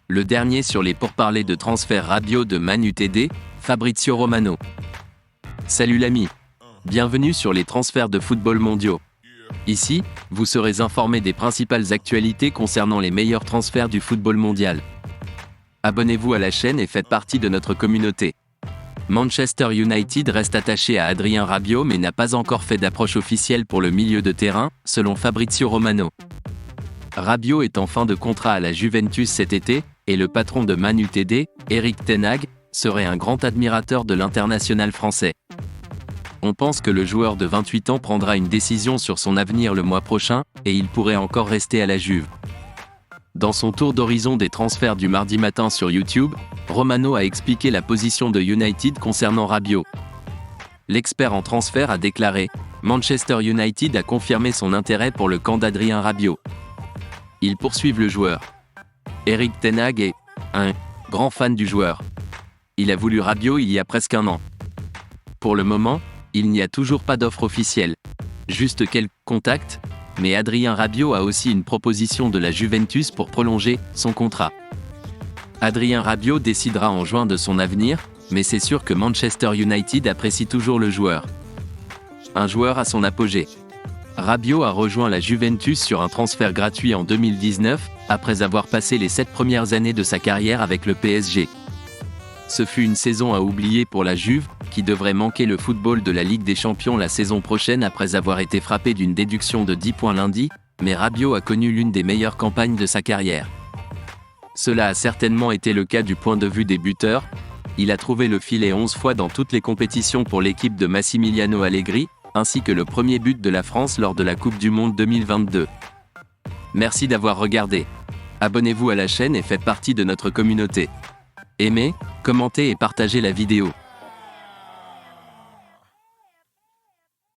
Le dernier sur les pourparlers de transfert Rabiot de Man Utd, Fabrizio Romano. Salut l'ami. Bienvenue sur les transferts de football mondiaux. Ici, vous serez informé des principales actualités concernant les meilleurs transferts du football mondial. Abonnez-vous à la chaîne et faites partie de notre communauté. Manchester United reste attaché à Adrien Rabiot mais n'a pas encore fait d'approche officielle pour le milieu de terrain, selon Fabrizio Romano. Rabiot est en fin de contrat à la Juventus cet été, et le patron de Man Utd, Erik ten Hag, serait un grand admirateur de l'international français. On pense que le joueur de 28 ans prendra une décision sur son avenir le mois prochain, et il pourrait encore rester à la Juve. Dans son tour d'horizon des transferts du mardi matin sur YouTube, Romano a expliqué la position de United concernant Rabiot. L'expert en transfert a déclaré « Manchester United a confirmé son intérêt pour le camp d'Adrien Rabiot. Ils poursuivent le joueur. Erik ten Hag est un grand fan du joueur. Il a voulu Rabiot il y a presque un an. Pour le moment, il n'y a toujours pas d'offre officielle. Juste quelques contacts, mais Adrien Rabiot a aussi une proposition de la Juventus pour prolonger son contrat. Adrien Rabiot décidera en juin de son avenir, mais c'est sûr que Manchester United apprécie toujours le joueur. Un joueur à son apogée. Rabiot a rejoint la Juventus sur un transfert gratuit en 2019, après avoir passé les 7 premières années de sa carrière avec le PSG. Ce fut une saison à oublier pour la Juve, qui devrait manquer le football de la Ligue des Champions la saison prochaine après avoir été frappé d'une déduction de 10 points lundi, mais Rabiot a connu l'une des meilleures campagnes de sa carrière. Cela a certainement été le cas du point de vue des buteurs. Il a trouvé le filet 11 fois dans toutes les compétitions pour l'équipe de Massimiliano Allegri, ainsi que le premier but de la France lors de la Coupe du Monde 2022. Merci d'avoir regardé. Abonnez-vous à la chaîne et faites partie de notre communauté. Aimez, commentez et partagez la vidéo.